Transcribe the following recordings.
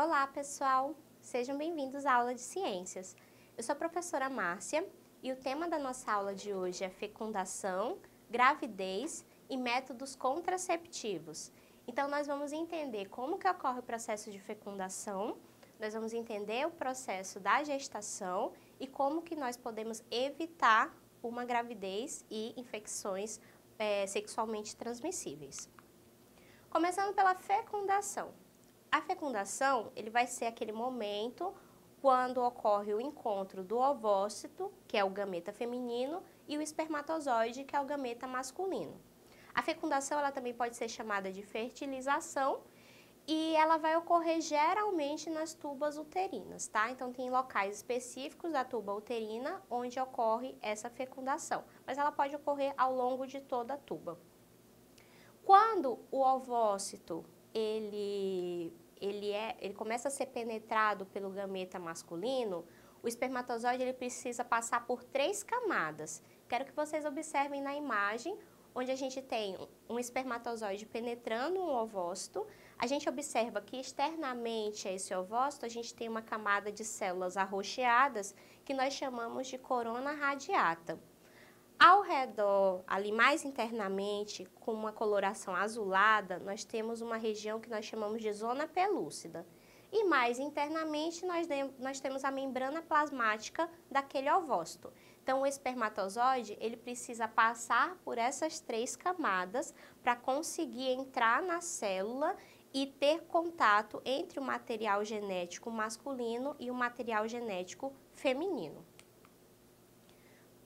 Olá, pessoal! Sejam bem-vindos à aula de ciências. Eu sou a professora Márcia e o tema da nossa aula de hoje é fecundação, gravidez e métodos contraceptivos. Então, nós vamos entender como que ocorre o processo de fecundação, nós vamos entender o processo da gestação e como que nós podemos evitar uma gravidez e infecções sexualmente transmissíveis. Começando pela fecundação. A fecundação, ele vai ser aquele momento quando ocorre o encontro do ovócito, que é o gameta feminino, e o espermatozoide, que é o gameta masculino. A fecundação, ela também pode ser chamada de fertilização e ela vai ocorrer geralmente nas tubas uterinas, tá? Então, tem locais específicos da tuba uterina onde ocorre essa fecundação, mas ela pode ocorrer ao longo de toda a tuba. Quando o ovócito, ele começa a ser penetrado pelo gameta masculino, o espermatozoide ele precisa passar por 3 camadas. Quero que vocês observem na imagem, onde a gente tem um espermatozoide penetrando um ovócito. A gente observa que externamente a esse ovócito, a gente tem uma camada de células arroxeadas, que nós chamamos de corona radiata. Ao redor, ali mais internamente, com uma coloração azulada, nós temos uma região que nós chamamos de zona pelúcida. E mais internamente, nós temos a membrana plasmática daquele ovócito. Então, o espermatozoide, ele precisa passar por essas 3 camadas para conseguir entrar na célula e ter contato entre o material genético masculino e o material genético feminino.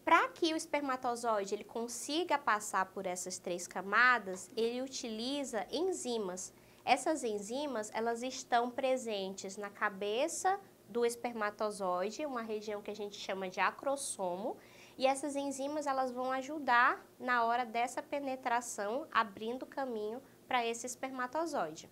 Para que o espermatozoide ele consiga passar por essas 3 camadas, ele utiliza enzimas. Essas enzimas, elas estão presentes na cabeça do espermatozoide, uma região que a gente chama de acrossomo, e essas enzimas elas vão ajudar na hora dessa penetração, abrindo caminho para esse espermatozoide.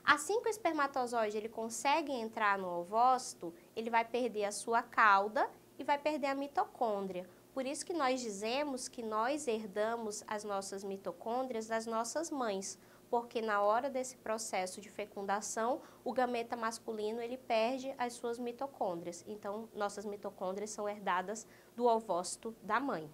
Assim que o espermatozoide ele consegue entrar no ovócito, ele vai perder a sua cauda e vai perder a mitocôndria. Por isso que nós dizemos que nós herdamos as nossas mitocôndrias das nossas mães, porque na hora desse processo de fecundação, o gameta masculino ele perde as suas mitocôndrias. Então, nossas mitocôndrias são herdadas do ovócito da mãe.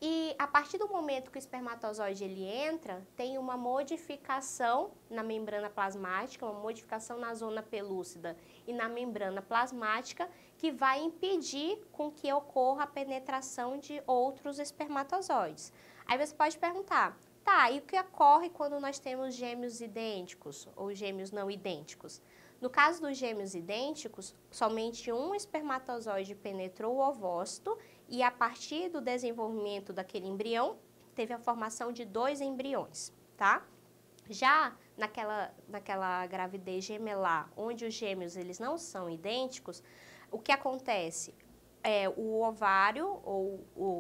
E a partir do momento que o espermatozoide ele entra, tem uma modificação na membrana plasmática, uma modificação na zona pelúcida e na membrana plasmática que vai impedir com que ocorra a penetração de outros espermatozoides. Aí você pode perguntar, tá, e o que ocorre quando nós temos gêmeos idênticos ou gêmeos não idênticos? No caso dos gêmeos idênticos, somente um espermatozoide penetrou o ovócito e a partir do desenvolvimento daquele embrião, teve a formação de 2 embriões, tá? Já naquela gravidez gemelar, onde os gêmeos eles não são idênticos, o que acontece? O ovário,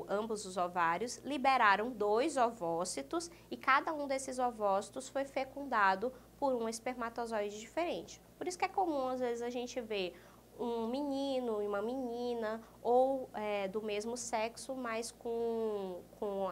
ambos os ovários, liberaram 2 ovócitos e cada um desses ovócitos foi fecundado por um espermatozoide diferente. Por isso que é comum, às vezes, a gente ver um menino e uma menina, ou do mesmo sexo, mas com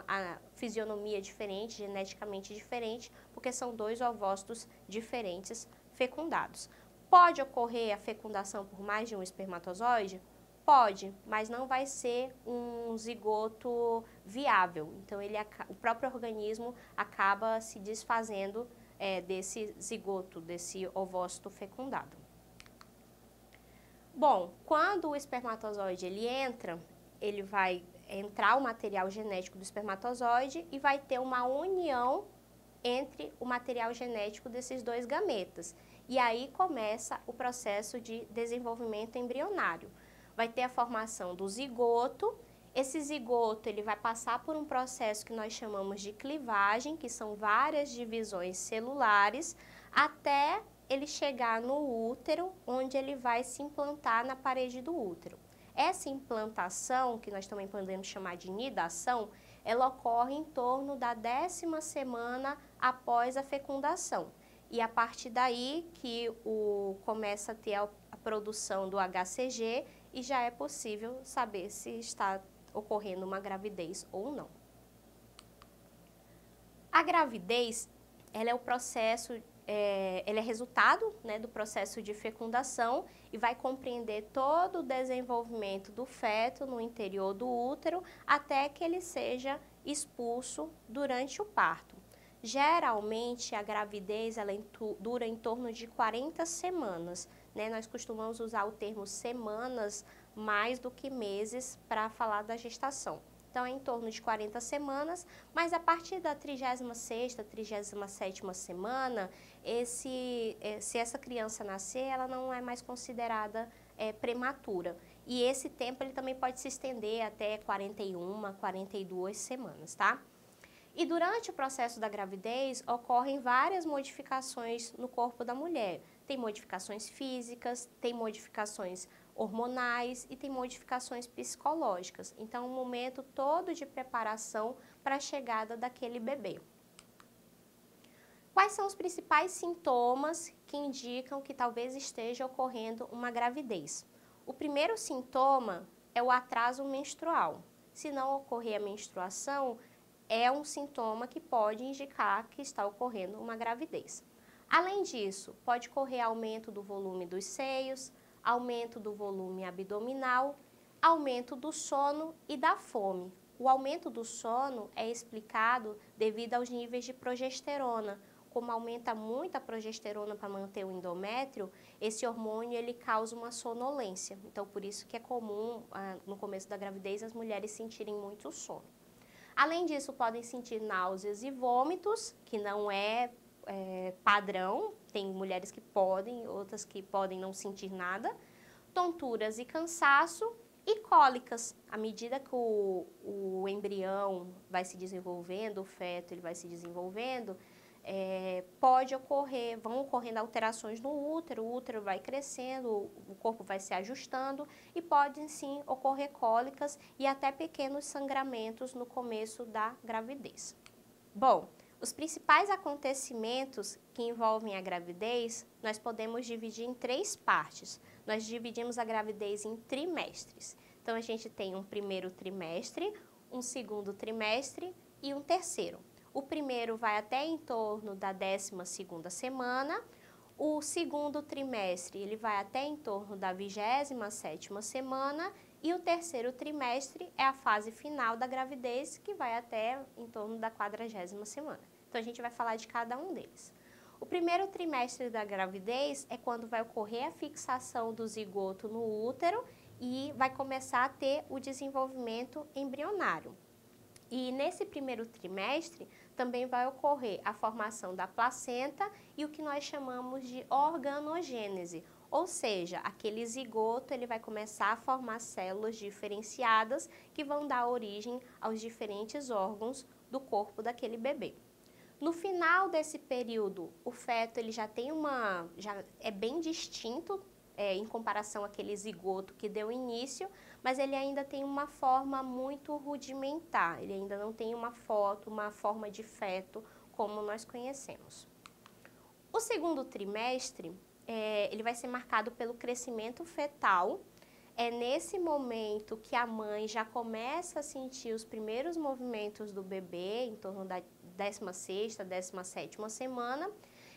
a fisionomia diferente, geneticamente diferente, porque são 2 ovócitos diferentes fecundados. Pode ocorrer a fecundação por mais de um espermatozoide? Pode, mas não vai ser um zigoto viável. Então, o próprio organismo acaba se desfazendo desse zigoto, desse ovócito fecundado. Bom, quando o espermatozoide ele entra, ele vai entrar o material genético do espermatozoide e vai ter uma união entre o material genético desses 2 gametas. E aí começa o processo de desenvolvimento embrionário. Vai ter a formação do zigoto. Esse zigoto ele vai passar por um processo que nós chamamos de clivagem, que são várias divisões celulares, até ele chegar no útero, onde ele vai se implantar na parede do útero. Essa implantação, que nós também podemos chamar de nidação, ela ocorre em torno da 10ª semana após a fecundação. E a partir daí que começa a ter a produção do HCG e já é possível saber se está ocorrendo uma gravidez ou não. A gravidez ela é o processo, ele é resultado, né, do processo de fecundação e vai compreender todo o desenvolvimento do feto no interior do útero até que ele seja expulso durante o parto. Geralmente, a gravidez ela dura em torno de 40 semanas, né? Nós costumamos usar o termo semanas mais do que meses para falar da gestação. Então, é em torno de 40 semanas, mas a partir da 36ª, 37ª semana, se essa criança nascer, ela não é mais considerada prematura. E esse tempo ele também pode se estender até 41, 42 semanas, tá? E durante o processo da gravidez, ocorrem várias modificações no corpo da mulher. Tem modificações físicas, tem modificações hormonais e tem modificações psicológicas. Então, é um momento todo de preparação para a chegada daquele bebê. Quais são os principais sintomas que indicam que talvez esteja ocorrendo uma gravidez? O primeiro sintoma é o atraso menstrual. Se não ocorrer a menstruação, é um sintoma que pode indicar que está ocorrendo uma gravidez. Além disso, pode ocorrer aumento do volume dos seios, aumento do volume abdominal, aumento do sono e da fome. O aumento do sono é explicado devido aos níveis de progesterona. Como aumenta muito a progesterona para manter o endométrio, esse hormônio ele causa uma sonolência. Então, por isso que é comum, no começo da gravidez, as mulheres sentirem muito sono. Além disso, podem sentir náuseas e vômitos, que não é padrão, tem mulheres que podem, outras que podem não sentir nada, tonturas e cansaço e cólicas. À medida que o embrião vai se desenvolvendo, o feto ele vai se desenvolvendo, vão ocorrendo alterações no útero, o útero vai crescendo, o corpo vai se ajustando e podem sim ocorrer cólicas e até pequenos sangramentos no começo da gravidez. Bom, os principais acontecimentos que envolvem a gravidez, nós podemos dividir em 3 partes. Nós dividimos a gravidez em trimestres. Então, a gente tem um primeiro trimestre, um segundo trimestre e um terceiro. O primeiro vai até em torno da 12ª semana, o segundo trimestre ele vai até em torno da 27ª semana e o terceiro trimestre é a fase final da gravidez que vai até em torno da 40ª semana. Então, a gente vai falar de cada um deles. O primeiro trimestre da gravidez é quando vai ocorrer a fixação do zigoto no útero e vai começar a ter o desenvolvimento embrionário. E nesse primeiro trimestre também vai ocorrer a formação da placenta e o que nós chamamos de organogênese, ou seja, aquele zigoto ele vai começar a formar células diferenciadas que vão dar origem aos diferentes órgãos do corpo daquele bebê. No final desse período, o feto ele já é bem distinto em comparação àquele zigoto que deu início, mas ele ainda tem uma forma muito rudimentar, ele ainda não tem uma forma de feto como nós conhecemos. O segundo trimestre, ele vai ser marcado pelo crescimento fetal. É nesse momento que a mãe já começa a sentir os primeiros movimentos do bebê, em torno da 16ª, 17ª semana,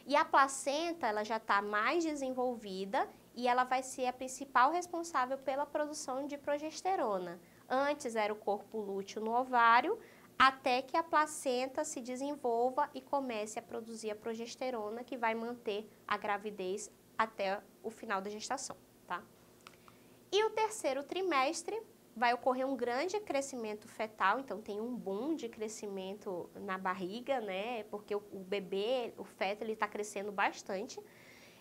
e a placenta ela já está mais desenvolvida e ela vai ser a principal responsável pela produção de progesterona. Antes era o corpo lúteo no ovário, até que a placenta se desenvolva e comece a produzir a progesterona, que vai manter a gravidez até o final da gestação, tá? E o terceiro trimestre vai ocorrer um grande crescimento fetal, então tem um boom de crescimento na barriga, né? Porque o bebê, o feto, ele está crescendo bastante.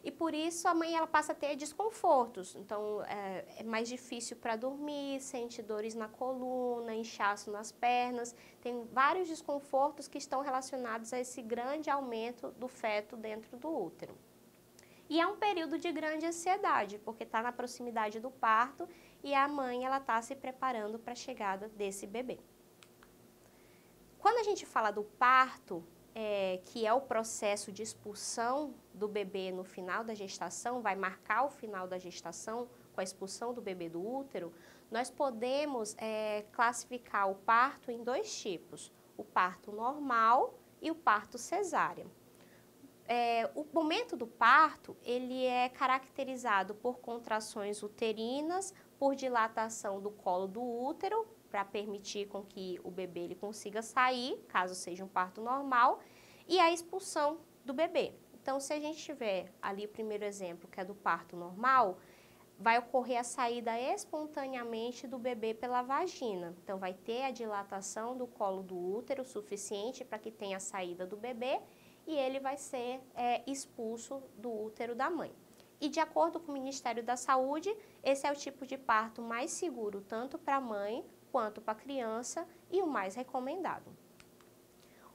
E por isso a mãe ela passa a ter desconfortos, então é mais difícil para dormir, sente dores na coluna, inchaço nas pernas, tem vários desconfortos que estão relacionados a esse grande aumento do feto dentro do útero. E é um período de grande ansiedade, porque está na proximidade do parto e a mãe ela está se preparando para a chegada desse bebê. Quando a gente fala do parto, que é o processo de expulsão do bebê no final da gestação, vai marcar o final da gestação com a expulsão do bebê do útero, nós podemos classificar o parto em 2 tipos, o parto normal e o parto cesárea. O momento do parto, ele é caracterizado por contrações uterinas, por dilatação do colo do útero, para permitir com que o bebê ele consiga sair, caso seja um parto normal, e a expulsão do bebê. Então, se a gente tiver ali o primeiro exemplo, que é do parto normal, vai ocorrer a saída espontaneamente do bebê pela vagina. Então, vai ter a dilatação do colo do útero suficiente para que tenha a saída do bebê e ele vai ser expulso do útero da mãe. E de acordo com o Ministério da Saúde, esse é o tipo de parto mais seguro tanto para a mãe quanto para a criança e o mais recomendado.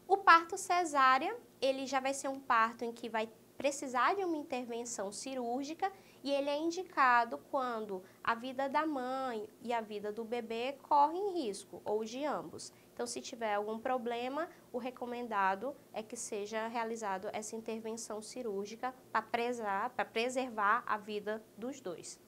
O parto cesárea, ele já vai ser um parto em que vai precisar de uma intervenção cirúrgica e ele é indicado quando a vida da mãe e a vida do bebê correm risco, ou de ambos. Então, se tiver algum problema, o recomendado é que seja realizada essa intervenção cirúrgica para preservar a vida dos dois.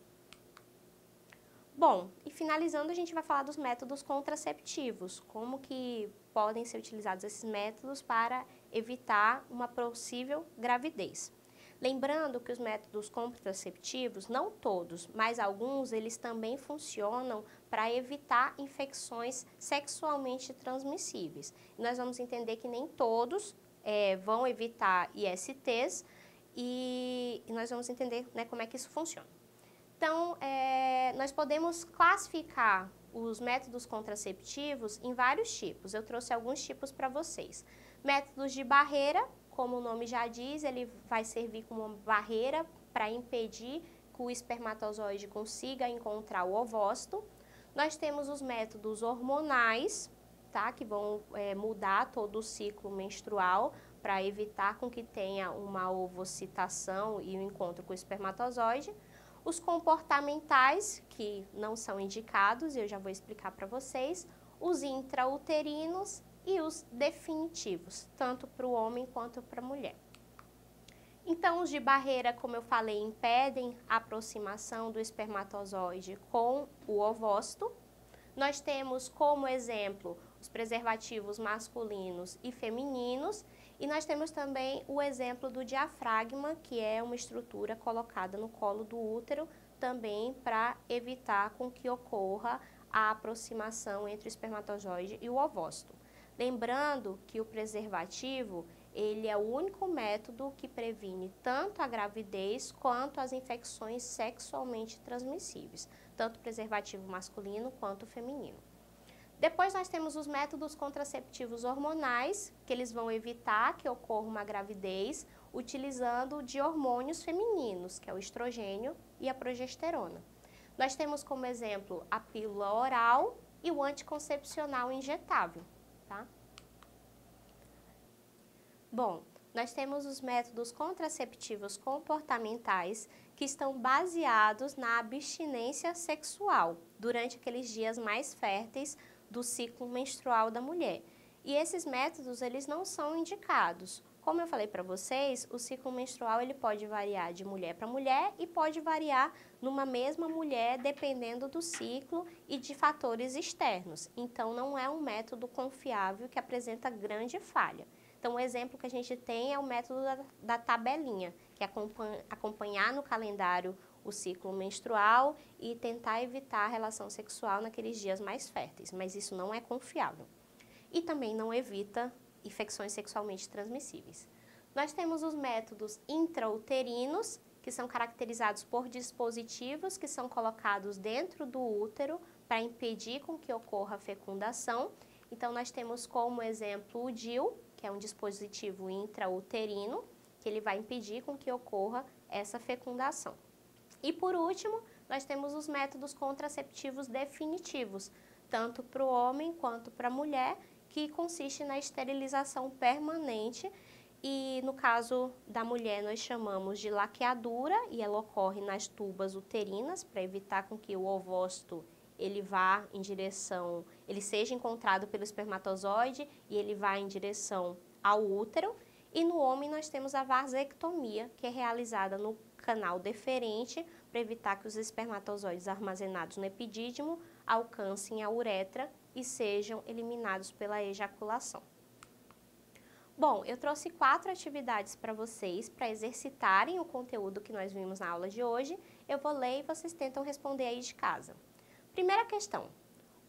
Bom, e finalizando, a gente vai falar dos métodos contraceptivos, como que podem ser utilizados esses métodos para evitar uma possível gravidez. Lembrando que os métodos contraceptivos, não todos, mas alguns, eles também funcionam para evitar infecções sexualmente transmissíveis. Nós vamos entender que nem todos vão evitar ISTs e nós vamos entender, né, como é que isso funciona. Então, nós podemos classificar os métodos contraceptivos em vários tipos. Eu trouxe alguns tipos para vocês. Métodos de barreira, como o nome já diz, ele vai servir como uma barreira para impedir que o espermatozoide consiga encontrar o ovócito. Nós temos os métodos hormonais, tá, que vão mudar todo o ciclo menstrual para evitar com que tenha uma ovocitação e o encontro com o espermatozoide. Os comportamentais, que não são indicados, e eu já vou explicar para vocês, os intrauterinos e os definitivos, tanto para o homem quanto para a mulher. Então, os de barreira, como eu falei, impedem a aproximação do espermatozoide com o ovócito. Nós temos como exemplo os preservativos masculinos e femininos, e nós temos também o exemplo do diafragma, que é uma estrutura colocada no colo do útero, também para evitar com que ocorra a aproximação entre o espermatozoide e o ovócito. Lembrando que o preservativo, ele é o único método que previne tanto a gravidez quanto as infecções sexualmente transmissíveis, tanto o preservativo masculino quanto o feminino. Depois nós temos os métodos contraceptivos hormonais, que eles vão evitar que ocorra uma gravidez, utilizando de hormônios femininos, que é o estrogênio e a progesterona. Nós temos como exemplo a pílula oral e o anticoncepcional injetável, tá? Bom, nós temos os métodos contraceptivos comportamentais que estão baseados na abstinência sexual durante aqueles dias mais férteis do ciclo menstrual da mulher. E esses métodos, eles não são indicados. Como eu falei para vocês, o ciclo menstrual ele pode variar de mulher para mulher e pode variar numa mesma mulher dependendo do ciclo e de fatores externos. Então, não é um método confiável que apresenta grande falha. Então, o exemplo que a gente tem é o método da tabelinha, que é acompanhar no calendário o ciclo menstrual e tentar evitar a relação sexual naqueles dias mais férteis, mas isso não é confiável. E também não evita infecções sexualmente transmissíveis. Nós temos os métodos intrauterinos, que são caracterizados por dispositivos que são colocados dentro do útero para impedir com que ocorra a fecundação. Então, nós temos como exemplo o DIU, que é um dispositivo intrauterino, que ele vai impedir com que ocorra essa fecundação. E por último, nós temos os métodos contraceptivos definitivos, tanto para o homem quanto para a mulher, que consiste na esterilização permanente e no caso da mulher nós chamamos de laqueadura e ela ocorre nas tubas uterinas para evitar com que o ovócito ele vá em direção, ele seja encontrado pelo espermatozoide e ele vá em direção ao útero. E no homem nós temos a vasectomia, que é realizada no canal deferente para evitar que os espermatozoides armazenados no epidídimo alcancem a uretra e sejam eliminados pela ejaculação. Bom, eu trouxe 4 atividades para vocês, para exercitarem o conteúdo que nós vimos na aula de hoje. Eu vou ler e vocês tentam responder aí de casa. Primeira questão: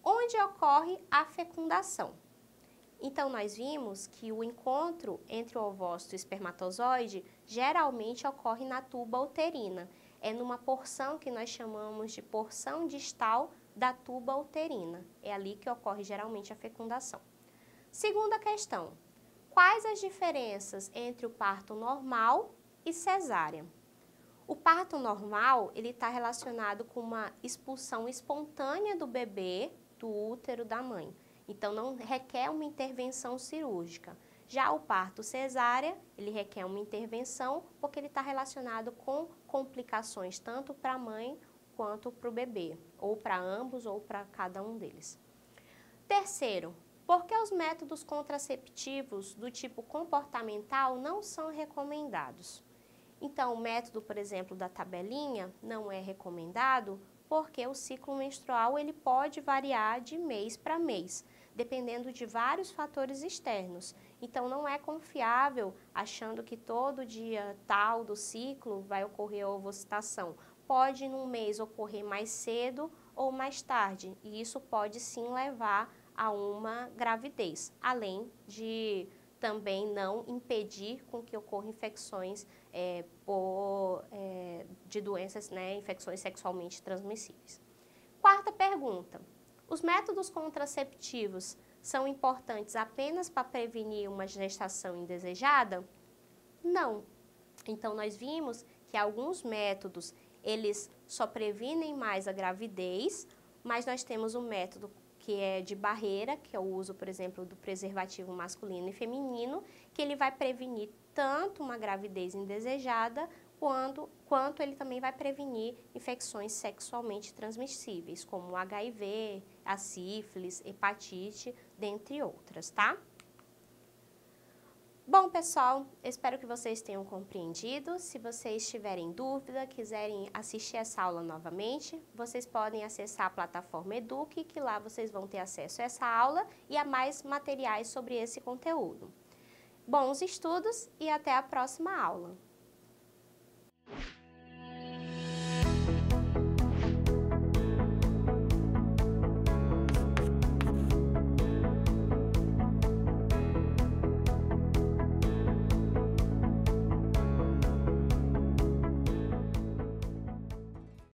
onde ocorre a fecundação? Então, nós vimos que o encontro entre o ovócito e o espermatozoide geralmente ocorre na tuba uterina. É numa porção que nós chamamos de porção distal da tuba uterina. É ali que ocorre geralmente a fecundação. Segunda questão: quais as diferenças entre o parto normal e cesárea? O parto normal, ele está relacionado com uma expulsão espontânea do bebê do útero da mãe. Então, não requer uma intervenção cirúrgica. Já o parto cesárea, ele requer uma intervenção porque ele está relacionado com complicações tanto para a mãe quanto para o bebê, ou para ambos ou para cada um deles. Terceiro, por que os métodos contraceptivos do tipo comportamental não são recomendados? Então, o método, por exemplo, da tabelinha não é recomendado porque o ciclo menstrual ele pode variar de mês para mês, dependendo de vários fatores externos. Então, não é confiável achando que todo dia tal do ciclo vai ocorrer a ovulação. Pode, num mês, ocorrer mais cedo ou mais tarde, e isso pode sim levar a uma gravidez, além de também não impedir com que ocorram infecções de doenças, infecções sexualmente transmissíveis. Quarta pergunta: os métodos contraceptivos são importantes apenas para prevenir uma gestação indesejada? Não. Então, nós vimos que alguns métodos, eles só previnem mais a gravidez, mas nós temos um método que é de barreira, que é o uso, por exemplo, do preservativo masculino e feminino, que ele vai prevenir tanto uma gravidez indesejada, quanto ele também vai prevenir infecções sexualmente transmissíveis, como o HIV, a sífilis, hepatite, dentre outras, tá? Bom, pessoal, espero que vocês tenham compreendido. Se vocês tiverem dúvida, quiserem assistir essa aula novamente, vocês podem acessar a plataforma Eduque, que lá vocês vão ter acesso a essa aula e a mais materiais sobre esse conteúdo. Bons estudos e até a próxima aula!